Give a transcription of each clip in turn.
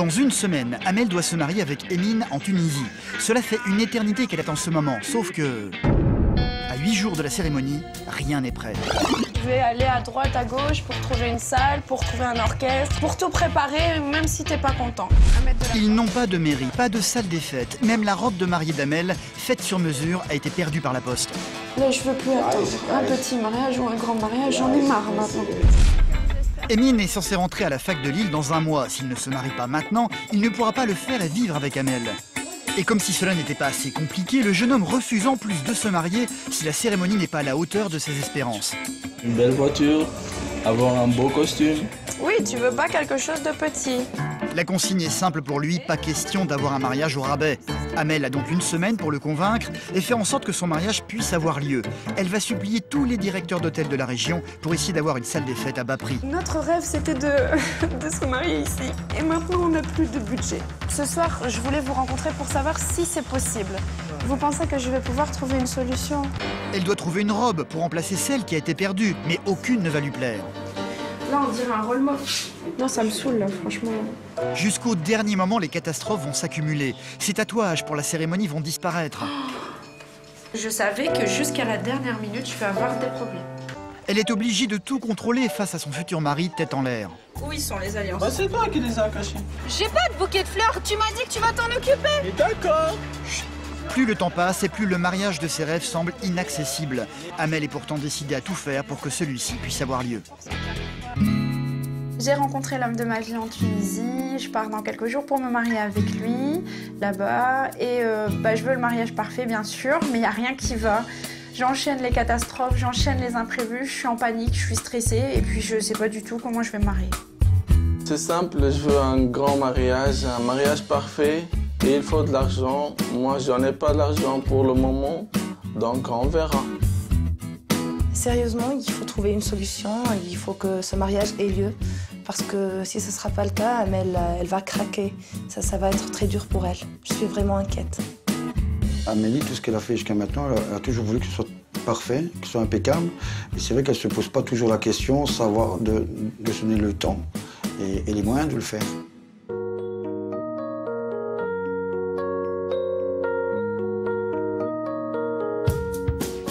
Dans une semaine, Amel doit se marier avec Emine en Tunisie. Cela fait une éternité qu'elle attend ce moment, sauf que... à 8 jours de la cérémonie, rien n'est prêt. Je vais aller à droite, à gauche pour trouver une salle, pour trouver un orchestre, pour tout préparer, même si t'es pas content. Ils n'ont pas de mairie, pas de salle des fêtes. Même la robe de mariée d'Amel, faite sur mesure, a été perdue par la poste. Là, je veux plus attendre un petit mariage ou un grand mariage, j'en ai marre maintenant. Emine est censé rentrer à la fac de Lille dans un mois. S'il ne se marie pas maintenant, il ne pourra pas le faire et vivre avec Amel. Et comme si cela n'était pas assez compliqué, le jeune homme refuse en plus de se marier si la cérémonie n'est pas à la hauteur de ses espérances. Une belle voiture, avoir un beau costume. Oui, tu veux pas quelque chose de petit. La consigne est simple pour lui, pas question d'avoir un mariage au rabais. Amel a donc une semaine pour le convaincre et faire en sorte que son mariage puisse avoir lieu. Elle va supplier tous les directeurs d'hôtels de la région pour essayer d'avoir une salle des fêtes à bas prix. Notre rêve, c'était de se marier ici. Et maintenant, on n'a plus de budget. Ce soir, je voulais vous rencontrer pour savoir si c'est possible. Vous pensez que je vais pouvoir trouver une solution? Elle doit trouver une robe pour remplacer celle qui a été perdue, mais aucune ne va lui plaire. Là, on dirait un roll-mock. Non, ça me saoule, là, franchement. Jusqu'au dernier moment, les catastrophes vont s'accumuler. Ces tatouages pour la cérémonie vont disparaître. Je savais que jusqu'à la dernière minute, je vais avoir des problèmes. Elle est obligée de tout contrôler face à son futur mari tête en l'air. Où ils sont les alliances? C'est toi qui les as cachés. J'ai pas de bouquet de fleurs, tu m'as dit que tu vas t'en occuper. Et d'accord. Plus le temps passe et plus le mariage de ses rêves semble inaccessible. Amel est pourtant décidée à tout faire pour que celui-ci puisse avoir lieu. J'ai rencontré l'homme de ma vie en Tunisie. Je pars dans quelques jours pour me marier avec lui, là-bas. Et je veux le mariage parfait, bien sûr, mais il n'y a rien qui va. J'enchaîne les catastrophes, j'enchaîne les imprévus, je suis en panique, je suis stressée et puis je ne sais pas du tout comment je vais me marier. C'est simple, je veux un grand mariage, un mariage parfait. Et il faut de l'argent. Moi, j'en ai pas d'argent pour le moment, donc on verra. Sérieusement, il faut trouver une solution. Il faut que ce mariage ait lieu. Parce que si ce ne sera pas le cas, Amel, elle va craquer. Ça va être très dur pour elle. Je suis vraiment inquiète. Amélie, tout ce qu'elle a fait jusqu'à maintenant, elle a toujours voulu que ce soit parfait, que ce soit impeccable. Et c'est vrai qu'elle ne se pose pas toujours la question, savoir de se donner le temps et les moyens de le faire.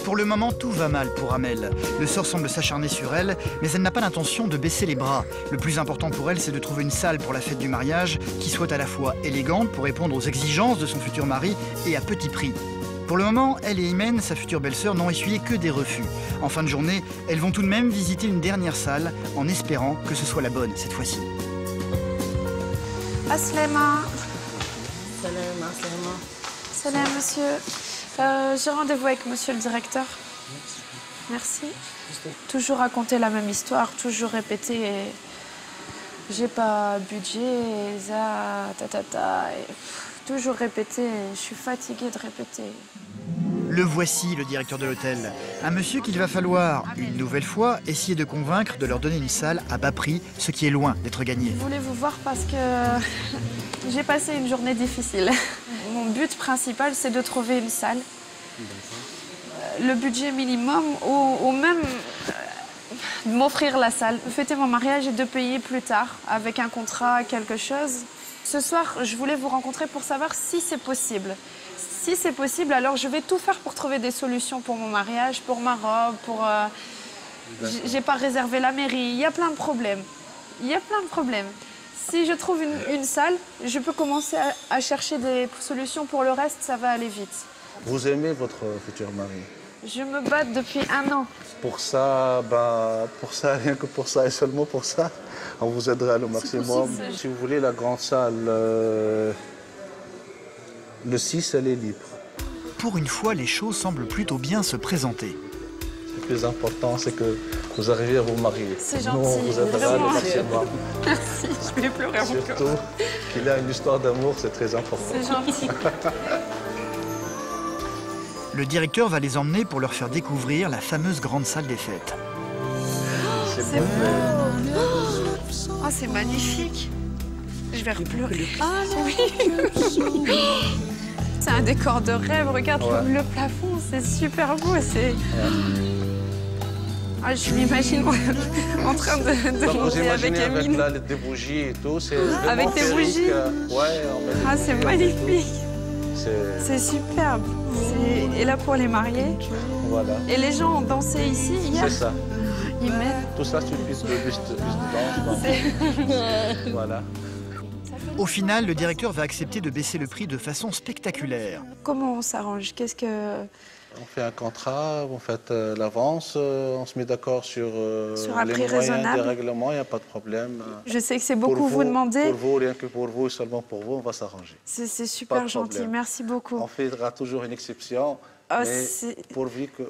Pour le moment, tout va mal pour Amel. Le sort semble s'acharner sur elle, mais elle n'a pas l'intention de baisser les bras. Le plus important pour elle, c'est de trouver une salle pour la fête du mariage qui soit à la fois élégante pour répondre aux exigences de son futur mari et à petit prix. Pour le moment, elle et Imen, sa future belle-sœur, n'ont essuyé que des refus. En fin de journée, elles vont tout de même visiter une dernière salle en espérant que ce soit la bonne cette fois-ci. Aslema. Salam, Aslema. Salam, monsieur. J'ai rendez-vous avec monsieur le directeur. Merci. Toujours raconter la même histoire, toujours répéter. J'ai pas budget, et ça, toujours répéter. Je suis fatiguée de répéter. Le voici, le directeur de l'hôtel. Un monsieur qu'il va falloir, une nouvelle fois, essayer de convaincre de leur donner une salle à bas prix, ce qui est loin d'être gagné. Je voulais vous voir parce que j'ai passé une journée difficile. Mon but principal, c'est de trouver une salle. Le budget minimum ou même m'offrir la salle. Fêter mon mariage et de payer plus tard avec un contrat, quelque chose. Ce soir, je voulais vous rencontrer pour savoir si c'est possible. Si c'est possible, alors je vais tout faire pour trouver des solutions pour mon mariage, pour ma robe, pour... J'ai pas réservé la mairie, il y a plein de problèmes. Il y a plein de problèmes. Si je trouve une salle, je peux commencer à chercher des solutions pour le reste, ça va aller vite. Vous aimez votre futur mari? Je me bats depuis 1 an. Pour ça, rien que pour ça et seulement pour ça, on vous aidera le maximum. Si vous voulez la grande salle, le 6, elle est libre. Pour une fois, les choses semblent plutôt bien se présenter. Le plus important, c'est que vous arriviez à vous marier. C'est gentil. Nous, on vous aidera le maximum. Merci, je vais pleurer encore. Surtout qu'il y a une histoire d'amour, c'est très important. C'est gentil. Le directeur va les emmener pour leur faire découvrir la fameuse grande salle des fêtes. C'est beau. Oh, c'est magnifique. Je vais repleurer. Oui. C'est un décor de rêve. Regarde le plafond, c'est super beau. Ah, je m'imagine en train de monter avec Amine. Avec des bougies et tout, c'est avec des bougies. Ah, c'est magnifique. C'est superbe. Et là pour les mariés. Voilà. Et les gens ont dansé ici hier. C'est ça. Ils mettent... Tout ça suffit de juste danse. Voilà. Au final, le directeur va accepter de baisser le prix de façon spectaculaire. Comment on s'arrange? Qu'est-ce que... On fait un contrat, vous faites l'avance, on se met d'accord sur un les prix moyens raisonnable. des règlements, il n'y a pas de problème. Je sais que c'est beaucoup vous demander. Pour vous, rien que pour vous, et seulement pour vous, on va s'arranger. C'est super gentil, merci beaucoup. On fera toujours une exception, mais pourvu que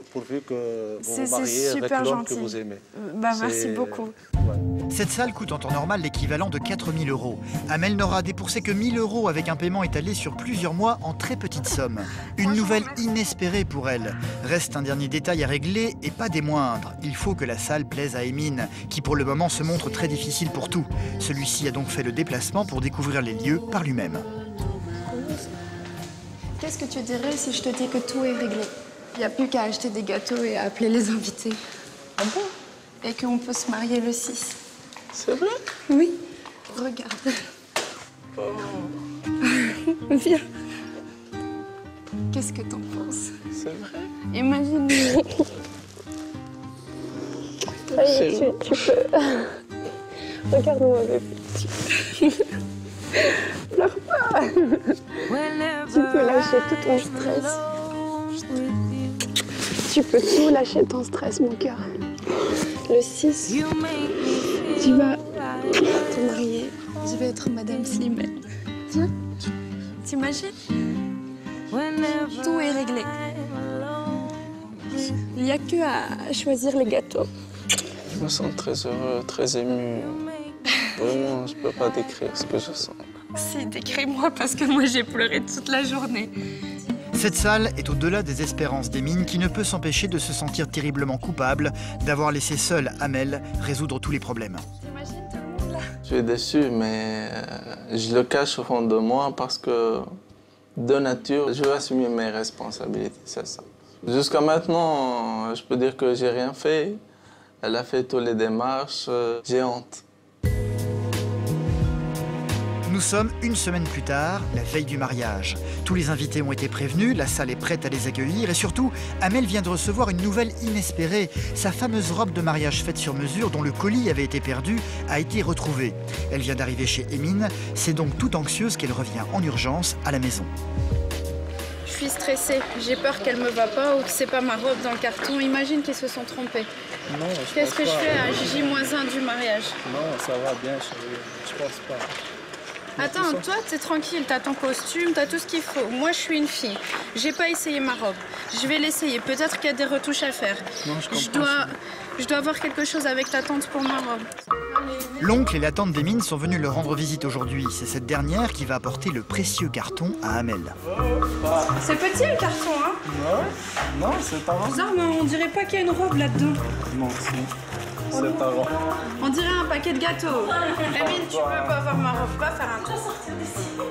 vous vous mariez avec l'homme que vous aimez. Bah, merci beaucoup. Ouais. Cette salle coûte en temps normal l'équivalent de 4 000 €. Amel n'aura dépensé que 1 000 € avec un paiement étalé sur plusieurs mois en très petite somme. Une nouvelle inespérée pour elle. Reste un dernier détail à régler et pas des moindres. Il faut que la salle plaise à Emine, qui pour le moment se montre très difficile pour tout. Celui-ci a donc fait le déplacement pour découvrir les lieux par lui-même. Qu'est-ce que tu dirais si je te dis que tout est réglé? Il n'y a plus qu'à acheter des gâteaux et à appeler les invités. Ah bon? Et qu'on peut se marier le 6. C'est vrai? Oui. Regarde. Oh. Viens. Qu'est-ce que t'en penses? C'est vrai? Imagine. Allez, tu peux. Regarde-moi, bébé. Pleure pas. Tu peux lâcher tout ton stress. Tu peux tout lâcher ton stress, mon cœur. Le 6, tu vas te marier. Je vais être Madame Slimane. Viens. T'imagines? Tout est réglé. Il n'y a que à choisir les gâteaux. je me sens très heureux, très ému. Vraiment, je ne peux pas décrire ce que je sens. Si, décris-moi parce que moi j'ai pleuré toute la journée. Cette salle est au-delà des espérances d'Emine qui ne peut s'empêcher de se sentir terriblement coupable d'avoir laissé seule Amel résoudre tous les problèmes. T'imagines tout le monde là? Je suis déçu, mais je le cache au fond de moi parce que de nature, je veux assumer mes responsabilités, c'est ça. Jusqu'à maintenant, je peux dire que j'ai rien fait. Elle a fait toutes les démarches, j'ai honte. Nous sommes une semaine plus tard, la veille du mariage. Tous les invités ont été prévenus, la salle est prête à les accueillir et surtout, Amel vient de recevoir une nouvelle inespérée. Sa fameuse robe de mariage faite sur mesure dont le colis avait été perdu a été retrouvée. Elle vient d'arriver chez Emine, c'est donc toute anxieuse qu'elle revient en urgence à la maison. Je suis stressée, j'ai peur qu'elle me va pas ou que c'est pas ma robe dans le carton. Imagine qu'ils se sont trompés. Non, Qu'est-ce que je fais à J-1 du mariage? Non, ça va bien, chérie. Je pense pas. Attends, toi, t'es tranquille, t'as ton costume, t'as tout ce qu'il faut. Moi, je suis une fille. J'ai pas essayé ma robe. Je vais l'essayer. Peut-être qu'il y a des retouches à faire. Non, je dois avoir quelque chose avec ta tante pour ma robe. L'oncle et la tante d'Emine sont venus leur rendre visite aujourd'hui. C'est cette dernière qui va apporter le précieux carton à Amel. C'est petit le carton, hein? Non, c'est ta robe. Bizarre, mais on dirait pas qu'il y a une robe là-dedans. Non, si. C'est ta robe. On dirait un paquet de gâteaux. Amine, tu peux pas avoir ma robe. Va faire un tour.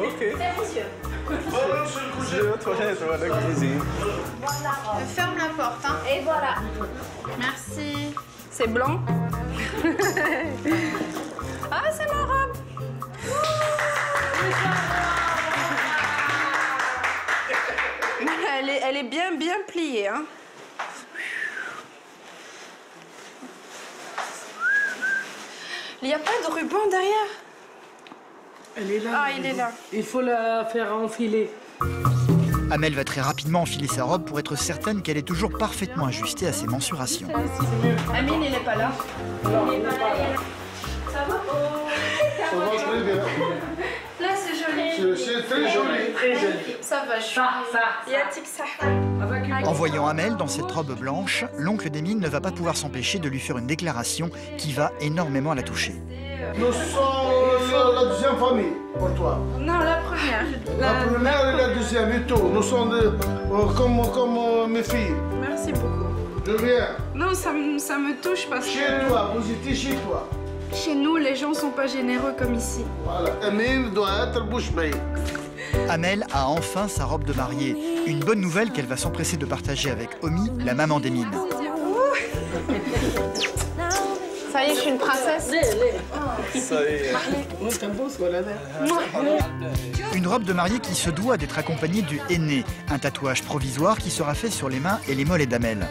Ok. Je vais aux toilettes, à la cuisine. Ferme la porte, hein. Et voilà. Merci. C'est blanc. Ah, c'est ma robe. Elle est bien pliée, hein. Il n'y a pas de ruban derrière? Elle est là. Ah, il est là. Il faut la faire enfiler. Amel va très rapidement enfiler sa robe pour être certaine qu'elle est toujours parfaitement ajustée à ses mensurations. Amine, il n'est pas là. Non, il n'est pas là. Ça va? Ça va très bien. Là, c'est joli. C'est très joli. Très joli. Ça va, je suis... Yatik ça. En voyant Amel dans cette robe blanche, l'oncle d'Emine ne va pas pouvoir s'empêcher de lui faire une déclaration qui va énormément la toucher. Nous sommes la deuxième famille pour toi. Non, la première. La première et la deuxième et tout. Nous sommes comme mes filles. Merci beaucoup. Je viens. Non, ça me touche parce que... Chez toi, vous étiez chez toi. Chez nous, les gens sont pas généreux comme ici. Voilà. Amine doit être bouche bée. Amel a enfin sa robe de mariée. Une bonne nouvelle qu'elle va s'empresser de partager avec Omi, la maman d'Emine. Ça y est, je suis une princesse. Ça y est. Une robe de mariée qui se doit d'être accompagnée du henné, un tatouage provisoire qui sera fait sur les mains et les mollets d'Amel.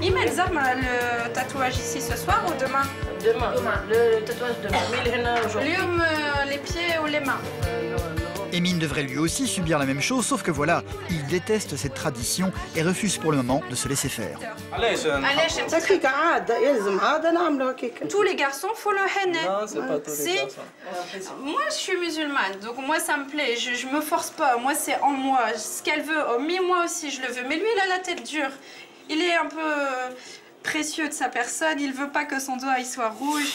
Imen Zama, le tatouage ici ce soir ou demain? Demain. Le tatouage demain. Mais il y en a aujourd'hui. Les pieds ou les mains? Emin devrait lui aussi subir la même chose, sauf que voilà, il déteste cette tradition et refuse pour le moment de se laisser faire. Allez, tous les garçons font le henné. Non, c'est pas tous les garçons. Moi, je suis musulmane, donc moi, ça me plaît. Je me force pas. Moi, c'est en moi. Ce qu'elle veut, moi aussi, je le veux. Mais lui, il a la tête dure. Il est un peu précieux de sa personne. Il veut pas que son doigt il soit rouge.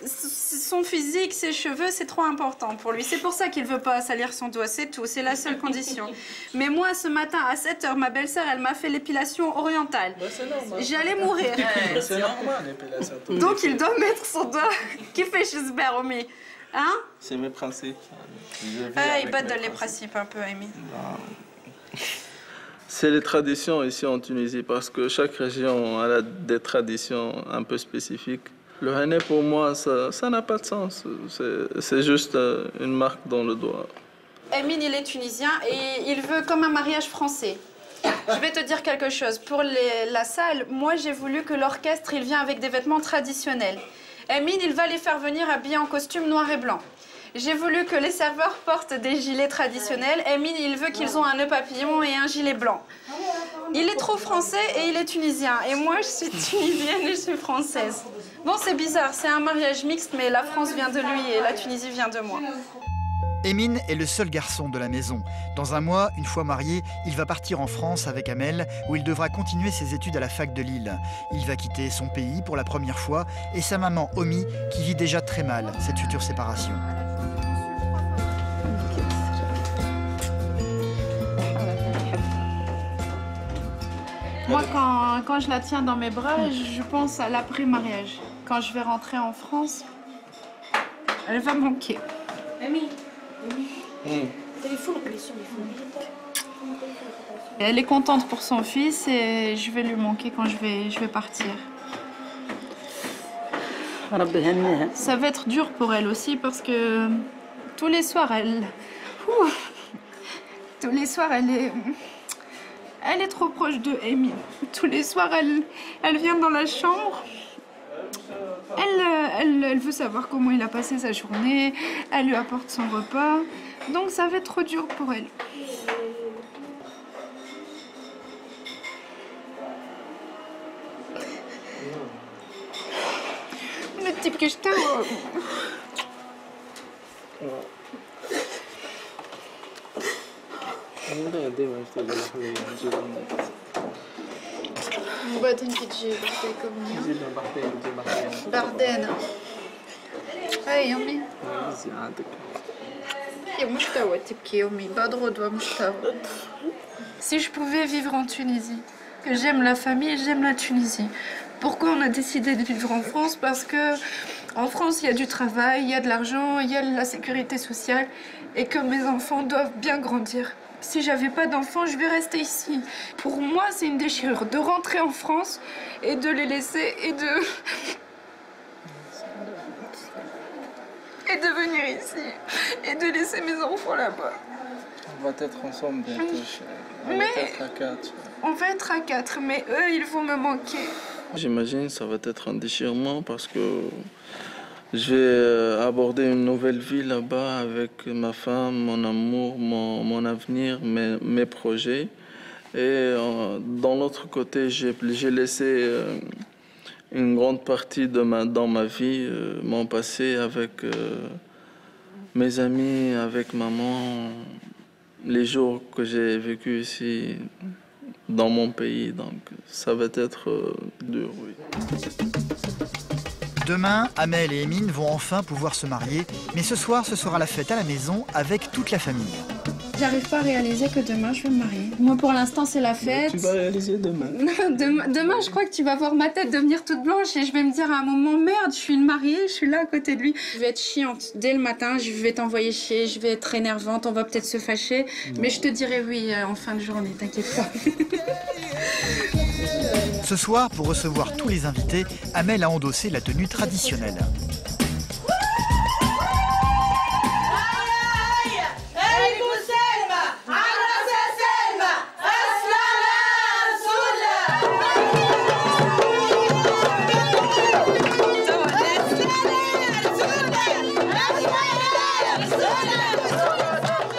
Son physique, ses cheveux, c'est trop important pour lui. C'est pour ça qu'il veut pas salir son doigt, c'est tout. C'est la seule condition. Mais moi, ce matin, à 7 h, ma belle-sœur, elle m'a fait l'épilation orientale. J'allais mourir. C'est normal, l'épilation. Donc, il doit mettre son doigt. Qui fait Chisbert, Omi? Hein? C'est mes principes. Il bat dans les principes un peu, Amy. C'est les traditions ici en Tunisie parce que chaque région a des traditions un peu spécifiques. Le henné pour moi, ça n'a pas de sens. C'est juste une marque dans le doigt. Emin, il est tunisien et il veut comme un mariage français. Je vais te dire quelque chose. Pour la salle, moi j'ai voulu que l'orchestre il vienne avec des vêtements traditionnels. Emin, il va les faire venir habillés en costume noir et blanc. J'ai voulu que les serveurs portent des gilets traditionnels. Emin, il veut qu'ils ont un nœud papillon et un gilet blanc. Il est trop français et il est tunisien. Et moi, je suis tunisienne et je suis française. Bon, c'est bizarre, c'est un mariage mixte, mais la France vient de lui et la Tunisie vient de moi. Emin est le seul garçon de la maison. Dans un mois, une fois marié, il va partir en France avec Amel, où il devra continuer ses études à la fac de Lille. Il va quitter son pays pour la première fois et sa maman Omi, qui vit déjà très mal cette future séparation. Moi, quand je la tiens dans mes bras, je pense à l'après-mariage. Quand je vais rentrer en France, elle va manquer. Elle est contente pour son fils et je vais lui manquer quand je vais partir. Ça va être dur pour elle aussi parce que tous les soirs, elle est trop proche de Amy. Tous les soirs, elle vient dans la chambre. Elle veut savoir comment il a passé sa journée. Elle lui apporte son repas. Donc ça va être trop dur pour elle. Le type que je t'aime. بعد انت تجي بحكيكم بعدين هاي يومي يا مش توا تبكي يومي بعد غدوة مش توا. Si je pouvais vivre en Tunisie, que j'aime la famille, j'aime la Tunisie. Pourquoi on a décidé de vivre en France? Parce que en France, il y a du travail, il y a de l'argent, il y a de la sécurité sociale et que mes enfants doivent bien grandir. Si j'avais pas d'enfants, je vais rester ici. Pour moi, c'est une déchirure de rentrer en France et de les laisser et de venir ici et de laisser mes enfants là-bas. On va être ensemble bientôt. On va être à 4. On va être à 4, mais eux, ils vont me manquer. J'imagine que ça va être un déchirement parce que je vais aborder une nouvelle vie là-bas avec ma femme, mon amour, mon avenir, mes projets. Et dans l'autre côté, j'ai laissé une grande partie dans ma vie, mon passé avec mes amis, avec maman, les jours que j'ai vécu ici dans mon pays. Donc ça va être dur, oui. Demain, Amel et Emin vont enfin pouvoir se marier, mais ce soir, ce sera la fête à la maison avec toute la famille. J'arrive pas à réaliser que demain, je vais me marier. Moi, pour l'instant, c'est la fête. Tu vas réaliser demain. Demain, je crois que tu vas voir ma tête devenir toute blanche et je vais me dire à un moment, merde, je suis une mariée, je suis là à côté de lui. Je vais être chiante. Dès le matin, je vais t'envoyer chier, je vais être énervante, on va peut-être se fâcher. Mais je te dirai oui en fin de journée, t'inquiète pas. Ce soir, pour recevoir tous les invités, Amel a endossé la tenue traditionnelle.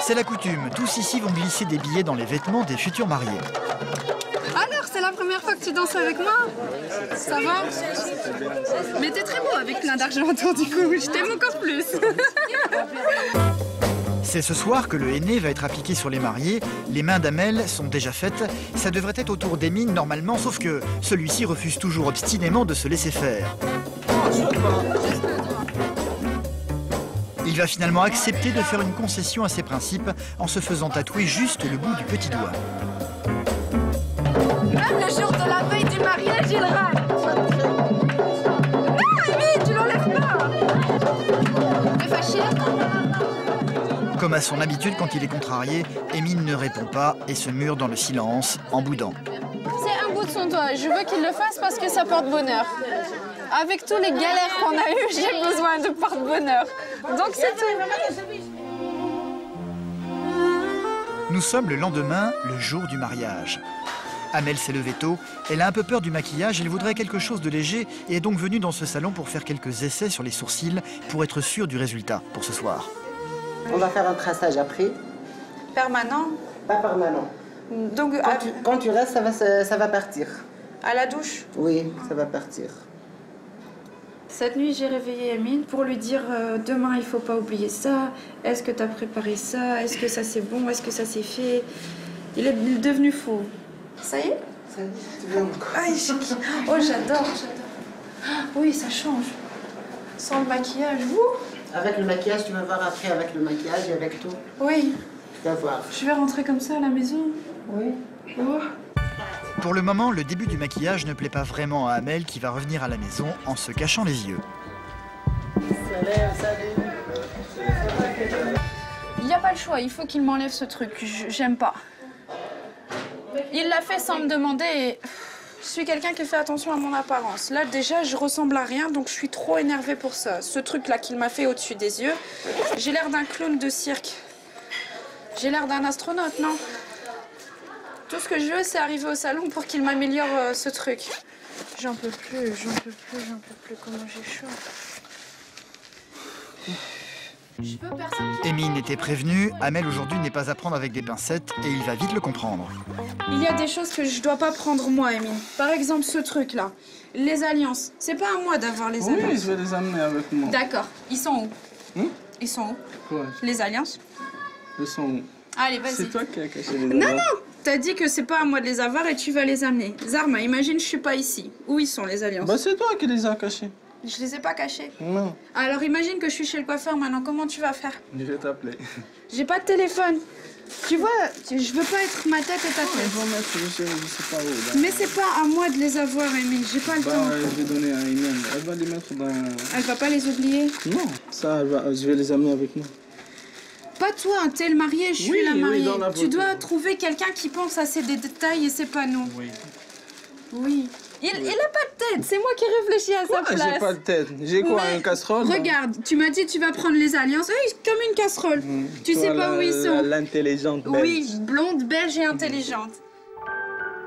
C'est la coutume, tous ici vont glisser des billets dans les vêtements des futurs mariés. Alors, c'est la première fois que tu danses avec moi? Ça va? Mais t'es très beau avec plein d'argent autour du cou, je t'aime encore plus. C'est ce soir que le henné va être appliqué sur les mariés. Les mains d'Amel sont déjà faites. Ça devrait être au tour d'Emine normalement, sauf que celui-ci refuse toujours obstinément de se laisser faire. Il va finalement accepter de faire une concession à ses principes en se faisant tatouer juste le bout du petit doigt. Même le jour de la veille du mariage, il râle. Non, Amy, tu l'enlèves pas. T'es fâchée? Comme à son habitude quand il est contrarié, Emine ne répond pas et se mure dans le silence en boudant. C'est un bout de son doigt. Je veux qu'il le fasse parce que ça porte bonheur. Avec tous les galères qu'on a eues, j'ai besoin de porte-bonheur. Donc c'est tout. Nous sommes le lendemain, le jour du mariage. Amel s'est levée tôt, elle a un peu peur du maquillage, elle voudrait quelque chose de léger et est donc venue dans ce salon pour faire quelques essais sur les sourcils pour être sûre du résultat pour ce soir. On va faire un traçage après. Permanent? Pas permanent. Donc quand tu restes, ça va partir. à la douche? Oui, ça va partir. Cette nuit, j'ai réveillé Emine pour lui dire demain, il faut pas oublier ça. Est-ce que tu as préparé ça? Est-ce que ça c'est bon? Est-ce que ça c'est fait? Il est devenu fou. Ça y est? Ça y est, tu viens encore. Oh, j'adore. Oui, ça change. Sans le maquillage, vous? Avec le maquillage, tu vas voir après, avec le maquillage et avec tout. Oui. Tu vas voir. Je vais rentrer comme ça à la maison? Oui. Oh. Pour le moment, le début du maquillage ne plaît pas vraiment à Amel qui va revenir à la maison en se cachant les yeux. Il n'y a pas le choix, il faut qu'il m'enlève ce truc. J'aime pas. Il l'a fait sans me demander et je suis quelqu'un qui fait attention à mon apparence. Là, déjà, je ressemble à rien, donc je suis trop énervée pour ça. Ce truc-là qu'il m'a fait au-dessus des yeux, j'ai l'air d'un clown de cirque. J'ai l'air d'un astronaute, non? Tout ce que je veux, c'est arriver au salon pour qu'il m'améliore ce truc. J'en peux plus. Comment j'ai chaud. Je veux personne. Emine était prévenue, Amel aujourd'hui n'est pas à prendre avec des pincettes et il va vite le comprendre. Il y a des choses que je dois pas prendre moi, Emine. Par exemple, ce truc-là. Les alliances. C'est pas à moi d'avoir les alliances. Oui, je vais les amener avec moi. D'accord. Ils sont où? Ils sont où? Quoi? Les alliances? Ils sont où? Allez, vas-y. C'est toi qui as caché les alliances. Non. T'as dit que c'est pas à moi de les avoir et tu vas les amener. Zarma, imagine je suis pas ici. Où ils sont, les alliances? Bah c'est toi qui les as cachés. Je les ai pas cachés. Non. Alors imagine que je suis chez le coiffeur maintenant. Comment tu vas faire? Je vais t'appeler. J'ai pas de téléphone. Tu vois, je veux pas être ma tête et ta Ils tête. vont mettre, je sais pas où. Là. Mais c'est pas à moi de les avoir, Emile. J'ai pas le temps. Je vais donner à Imen. Elle va les mettre dans... Elle va pas les oublier? Non, ça, je vais les amener avec moi. Pas toi, t'es le marié, je suis Oui, la oui, mariée. dans la Tu photo. dois trouver quelqu'un qui pense à ces détails et c'est pas nous. Oui. Oui. Il a pas de tête, c'est moi qui réfléchis à sa place. J'ai pas de tête. J'ai quoi, Mais une casserole? Regarde, tu m'as dit tu vas prendre les alliances. Oui, comme une casserole. Tu sais pas où ils sont. L'intelligente belge. Oui, blonde, belge et intelligente.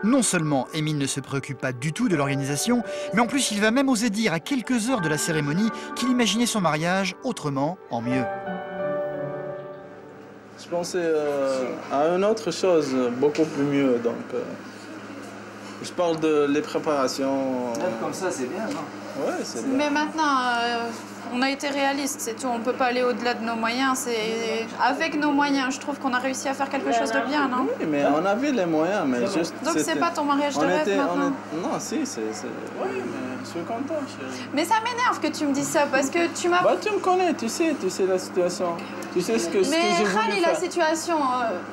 Non seulement Emine ne se préoccupe pas du tout de l'organisation, mais en plus il va même oser dire à quelques heures de la cérémonie qu'il imaginait son mariage autrement, en mieux. Je pensais à une autre chose, beaucoup plus mieux. Donc, je parle de les préparations. Comme ça, c'est bien, non? Ouais, c'est bien. Mais maintenant, on a été réaliste, c'est tout. On peut pas aller au-delà de nos moyens. C'est avec nos moyens, je trouve qu'on a réussi à faire quelque chose de bien, non? Oui, mais on avait les moyens, mais juste. Donc c'est pas ton mariage de rêve maintenant? Non, si, c'est. Oui, mais je suis content, chérie. Mais ça m'énerve que tu me dises ça parce que tu m'as. Bah, tu me connais, tu sais la situation. Tu sais ce que Mais j'ai voulu râle faire. la situation.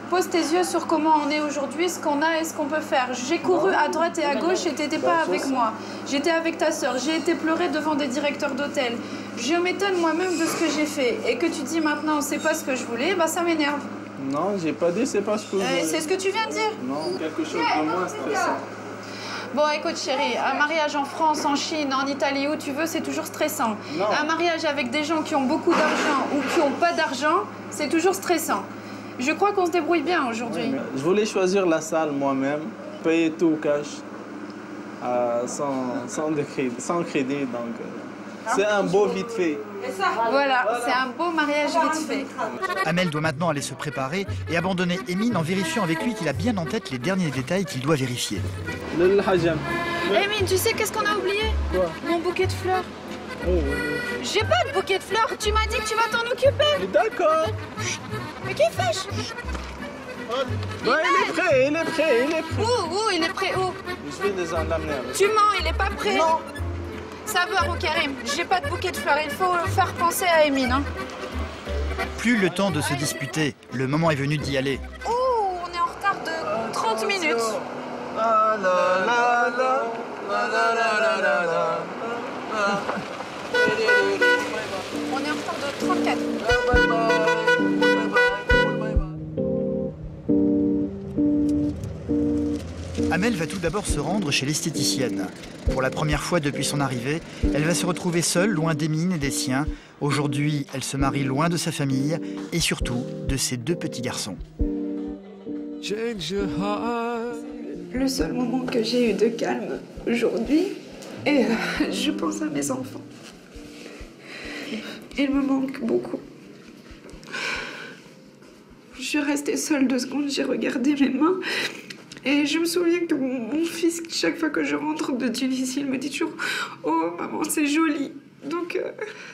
Pose tes yeux sur comment on est aujourd'hui, ce qu'on a et ce qu'on peut faire. J'ai couru à droite et à gauche et t'étais pas avec moi. J'étais avec ta sœur. J'ai été pleurer devant des directeurs d'hôtel. Je m'étonne moi-même de ce que j'ai fait. Et que tu dis maintenant c'est pas ce que je voulais, bah ça m'énerve. Non, j'ai pas dit c'est pas ce que je voulais. C'est ce que tu viens de dire. Non, quelque chose de moins stressant. Bon, écoute chérie, un mariage en France, en Chine, en Italie, où tu veux, c'est toujours stressant. Non. Un mariage avec des gens qui ont beaucoup d'argent ou qui n'ont pas d'argent, c'est toujours stressant. Je crois qu'on se débrouille bien aujourd'hui. Je voulais choisir la salle moi-même, payer tout cash, sans crédit. Donc, c'est un beau vite fait. Voilà, c'est un beau mariage vite fait. Amel doit maintenant aller se préparer et abandonner Emine en vérifiant avec lui qu'il a bien en tête les derniers détails qu'il doit vérifier. Emine, tu sais qu'est-ce qu'on a oublié? Quoi? Mon bouquet de fleurs. Oh. J'ai pas de bouquet de fleurs, tu m'as dit que tu vas t'en occuper. D'accord. Mais qui fâche? Il est prêt. Où il est prêt où? Je vais les en amener avec. Tu mens, il est pas prêt. Non. Ça va, Karim, j'ai pas de bouquet de fleurs, il faut faire penser à Emine. Hein. Plus le temps de se disputer, le moment est venu d'y aller. Oh, on est en retard de 30 minutes. On est en retard de 34. Amel va tout d'abord se rendre chez l'esthéticienne. Pour la première fois depuis son arrivée, elle va se retrouver seule, loin d'Emine et des siens. Aujourd'hui, elle se marie loin de sa famille et surtout de ses 2 petits garçons. Le seul moment que j'ai eu de calme aujourd'hui, et je pense à mes enfants. Il me manque beaucoup. Je suis restée seule 2 secondes, j'ai regardé mes mains. Et je me souviens que mon fils, chaque fois que je rentre de Tunisie, il me dit toujours « Oh maman, c'est joli !» Donc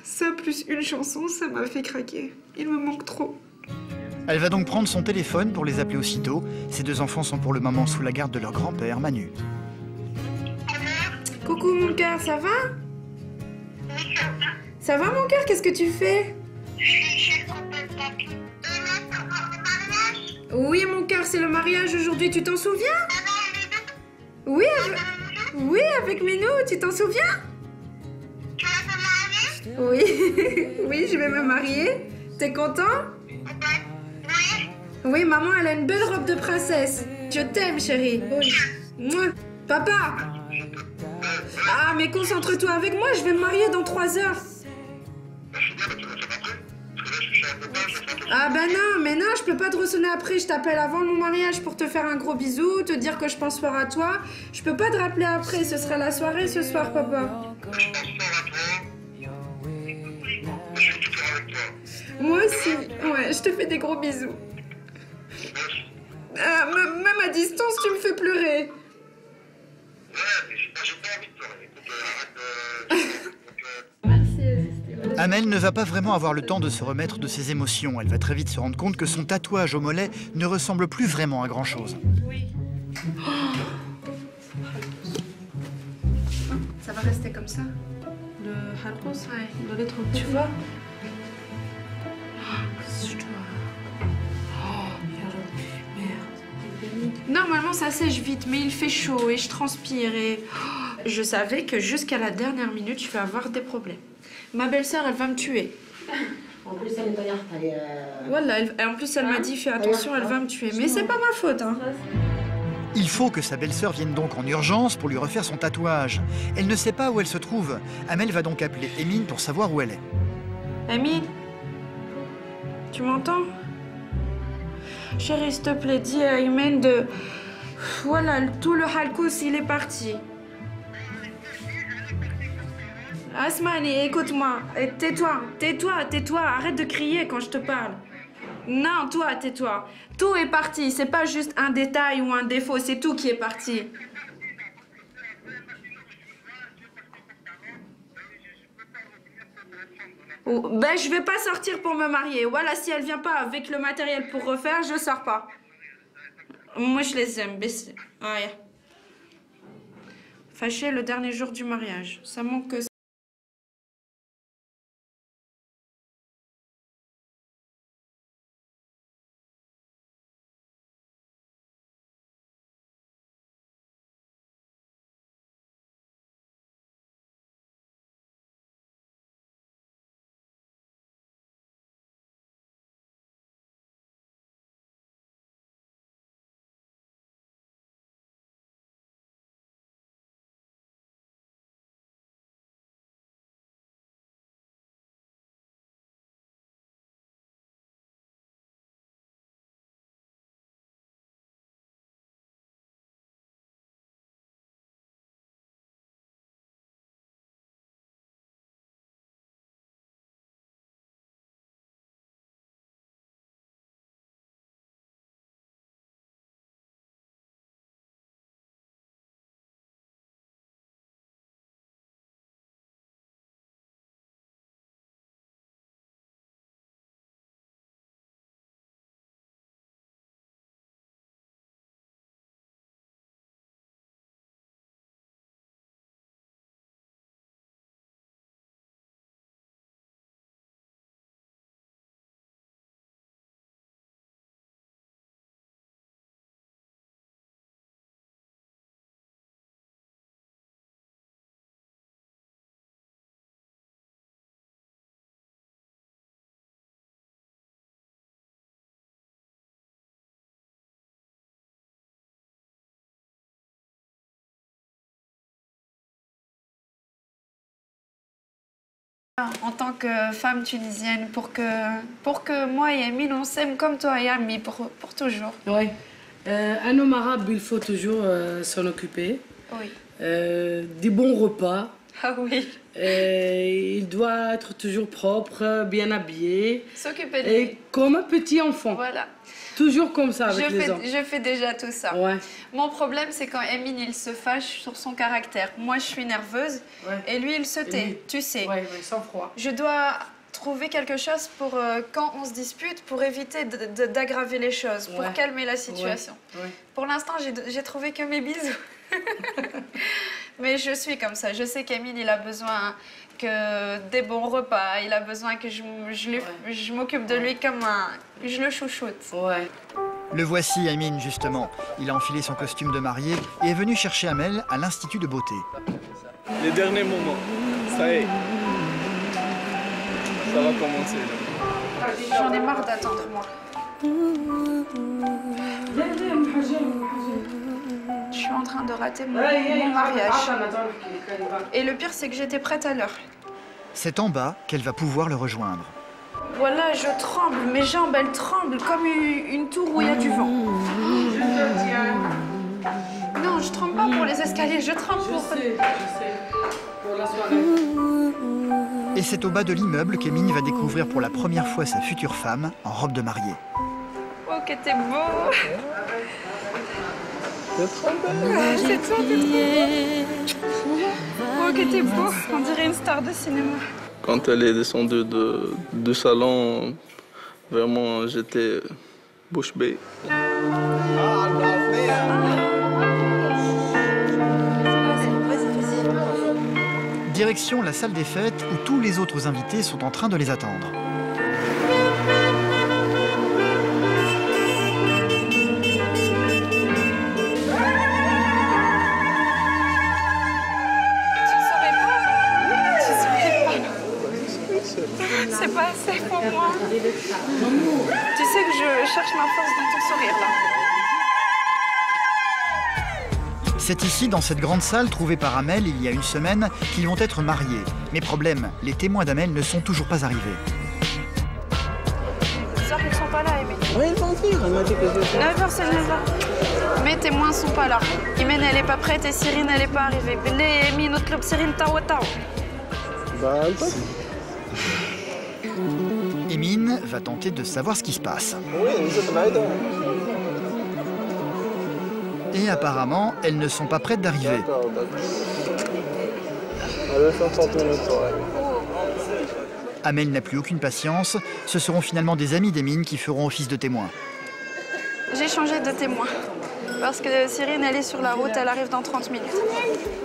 ça, plus une chanson, ça m'a fait craquer. Il me manque trop. Elle va donc prendre son téléphone pour les appeler aussitôt. Ses 2 enfants sont pour le moment sous la garde de leur grand-père, Manu. Coucou mon cœur, ça va? Ça va mon cœur, qu'est-ce que tu fais? Oui mon cœur, c'est le mariage aujourd'hui, tu t'en souviens? Oui, avec Minou, tu t'en souviens? Oui, oui, je vais me marier. T'es content? Oui, maman, elle a une belle robe de princesse. Je t'aime, chérie. Oui. Mouah. Papa! Ah, mais concentre-toi avec moi, je vais me marier dans 3 heures. Ah ben non, mais non, je peux pas te ressonner après, je t'appelle avant mon mariage pour te faire un gros bisou, te dire que je pense fort à toi. Je peux pas te rappeler après, ce sera la soirée ce soir, papa. Moi aussi, ouais, je te fais des gros bisous. Même à distance, tu me fais pleurer. Amel ne va pas vraiment avoir le temps de se remettre de ses émotions. Elle va très vite se rendre compte que son tatouage au mollet ne ressemble plus vraiment à grand-chose. Oui. Ça va rester comme ça? Le halkos, ouais, le lettre, tu vois? Normalement, ça sèche vite, mais il fait chaud et je transpire et... Je savais que jusqu'à la dernière minute, je vais avoir des problèmes. Ma belle-sœur, elle va me tuer. En plus, elle est d'ailleurs taillée. Voilà, en plus, elle m'a dit, fais attention, elle va me tuer. Mais c'est pas ma faute, hein. Il faut que sa belle-sœur vienne donc en urgence pour lui refaire son tatouage. Elle ne sait pas où elle se trouve. Amel va donc appeler Emine pour savoir où elle est. Emine, tu m'entends? Chérie, s'il te plaît, dis à Imen de... Voilà, tout le halkous, il est parti. Asmani, écoute-moi. Tais-toi. Arrête de crier quand je te parle. Non, toi, tais-toi. Tout est parti. C'est pas juste un détail ou un défaut, c'est tout qui est parti. Ben, je vais pas sortir pour me marier. Voilà, si elle vient pas avec le matériel pour refaire, je sors pas. Moi, je les aime. Ouais. Fâché le dernier jour du mariage. Ça manque que ça. En tant que femme tunisienne, pour que moi et Amine, on s'aime comme toi et Ami, pour toujours. Oui. Un homme arabe, il faut toujours s'en occuper. Oui. Des bons repas. Ah oui. Il doit être toujours propre, bien habillé. S'occuper de lui. Et comme un petit enfant. Voilà. Toujours comme ça avec les hommes. Je fais déjà tout ça. Ouais. Mon problème, c'est quand Amine, il se fâche sur son caractère. Moi, je suis nerveuse et lui, il se tait, tu sais. Oui, sans froid. Je dois trouver quelque chose pour, quand on se dispute, pour éviter d'aggraver les choses, pour calmer la situation. Ouais. Pour l'instant, j'ai trouvé que mes bisous. Mais je suis comme ça. Je sais qu'Amine, il a besoin des bons repas. Il a besoin que je m'occupe de lui comme je le chouchoute. Ouais. Le voici, Amine, justement. Il a enfilé son costume de mariée et est venu chercher Amel à l'Institut de beauté. Les derniers moments, ça y est. Ça va commencer. J'en ai marre d'attendre, moi. Je suis en train de rater mon mariage. Et le pire, c'est que j'étais prête à l'heure. C'est en bas qu'elle va pouvoir le rejoindre. Voilà, je tremble. Mes jambes, elles tremblent comme une tour où il y a du vent. Non, je tremble pas pour les escaliers, je tremble pour... Je sais. Pour la soirée. Et c'est au bas de l'immeuble qu'Amine va découvrir pour la première fois sa future femme en robe de mariée. Oh, que t'es beau! C'est toi, t'es trop beau! Oh, que t'es beau! On dirait une star de cinéma. Quand elle est descendue du salon, vraiment, j'étais bouche bée. Direction la salle des fêtes où tous les autres invités sont en train de les attendre. C'est pas assez pour moi. Tu sais que je cherche ma force dans ton sourire, là. C'est ici, dans cette grande salle trouvée par Amel il y a une semaine, qu'ils vont être mariés. Mais problème, les témoins d'Amel ne sont toujours pas arrivés. C'est sûr qu'ils sont pas là, Aimé. Oui, ils vont venir, elle m'a dit que je... 9h, c'est 9h. Mes témoins sont pas là. Imen, elle est pas prête et Cyrine, elle est pas arrivée. Billy, Amy, notre club Cyrine, tawa tawa. Bah, elle passe. Amine va tenter de savoir ce qui se passe. Oui, nous sommes là. Et apparemment, elles ne sont pas prêtes d'arriver. D'accord. Elle va faire 30 minutes. Amel n'a plus aucune patience. Ce seront finalement des amis d'Amine qui feront office de témoins. J'ai changé de témoin. Parce que Cyrine, elle est sur la route, elle arrive dans 30 minutes.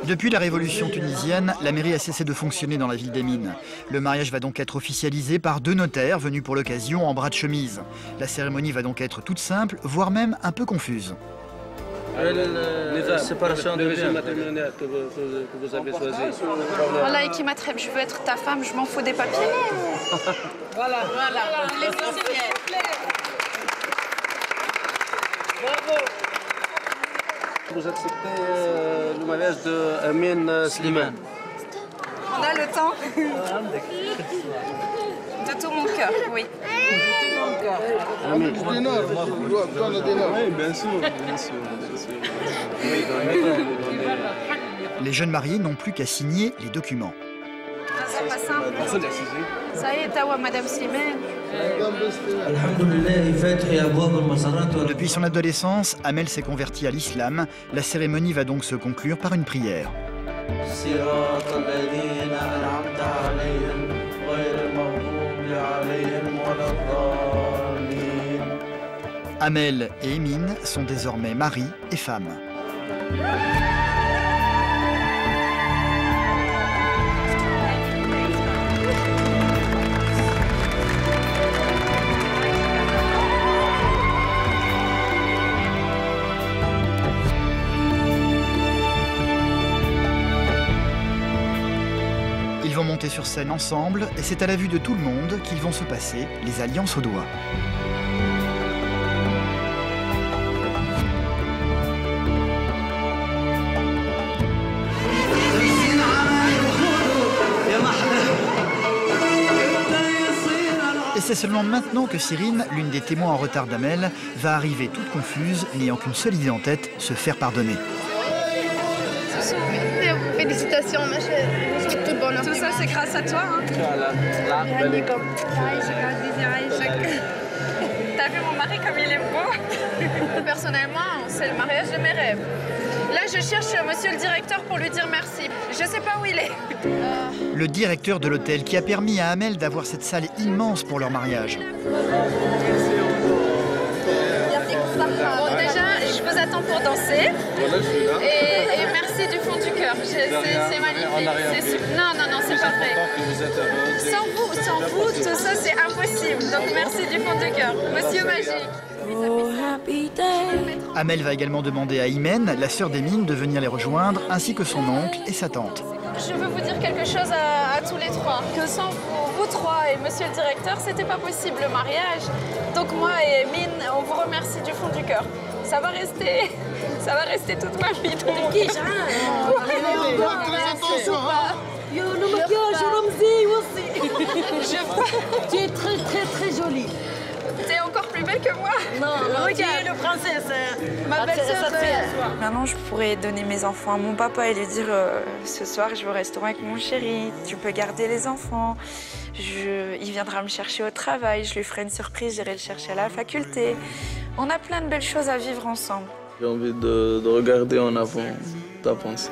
Depuis la révolution tunisienne, la mairie a cessé de fonctionner dans la ville d'Amine. Le mariage va donc être officialisé par 2 notaires venus pour l'occasion en bras de chemise. La cérémonie va donc être toute simple, voire même un peu confuse. La séparation de biens que vous avez choisi. Voilà, et qui m'attrape, je veux être ta femme, je m'en fous des papiers. Voilà. L'essentiel. Bravo. Vous acceptez le mariage de Amine Slimane. On a le temps. De tout mon cœur, oui. De tout mon cœur. Oui, bien sûr, bien sûr. Les jeunes mariés n'ont plus qu'à signer les documents. C'est pas simple. Ça y est, tawa, Madame Slimane. Depuis son adolescence, Amel s'est convertie à l'islam. La cérémonie va donc se conclure par une prière. Amel et Amine sont désormais mari et femme. Ils vont monter sur scène ensemble et c'est à la vue de tout le monde qu'ils vont se passer les alliances au doigt. c'est seulement maintenant que Cyrine, l'une des témoins en retard d'Amel, va arriver toute confuse, n'ayant qu'une seule idée en tête, se faire pardonner. Félicitations, ma chérie. Tout bonheur. Tout ça, c'est grâce à toi. Hein. T'as vu mon mari comme il est beau? Personnellement, c'est le mariage de mes rêves. Là, je cherche monsieur le directeur pour lui dire merci. Je sais pas où il est. Le directeur de l'hôtel qui a permis à Amel d'avoir cette salle immense pour leur mariage. Bon, déjà, je vous attends pour danser. Et merci du fond du cœur. C'est magnifique. Non, c'est pas vrai. Sans vous, tout ça, c'est impossible. Donc, merci du fond du cœur. Monsieur magique. Amel va également demander à Imen, la sœur d'Emine, de venir les rejoindre, ainsi que son oncle et sa tante. Je veux vous dire quelque chose à tous les trois. Que sans vous trois et monsieur le directeur, c'était pas possible le mariage. Donc moi et Emine, on vous remercie du fond du cœur. Ça va rester toute ma vie. Donc... Tu es très très très jolie. T'es encore plus belle que moi. Non, regarde, le princesse. Ma belle-sœur. Maintenant, je pourrais donner mes enfants à mon papa et lui dire ce soir, je vais au restaurant avec mon chéri. Tu peux garder les enfants. Il viendra me chercher au travail. Je lui ferai une surprise. J'irai le chercher à la faculté. On a plein de belles choses à vivre ensemble. J'ai envie de regarder en avant, d'avancer.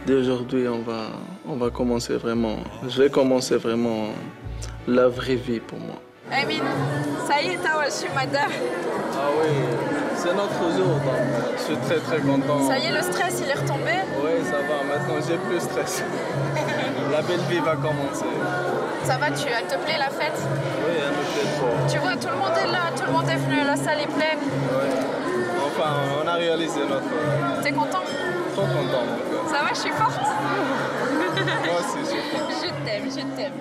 D'aujourd'hui, on va commencer vraiment. Je vais commencer vraiment la vraie vie pour moi. Emine, ça y est, t'as reçu madame. Ah oui, c'est notre jour, donc je suis très très content. Ça y est, le stress, il est retombé? Oui, ça va, maintenant j'ai plus de stress. La belle vie va commencer. Ça va, elle te plaît la fête? Oui, elle me plaît trop. Tu vois, tout le monde est là, tout le monde est venu, la salle est pleine. Oui, enfin, on a réalisé notre... T'es content? Trop content. Ça va, je suis forte? Moi aussi, je suis forte. Je t'aime.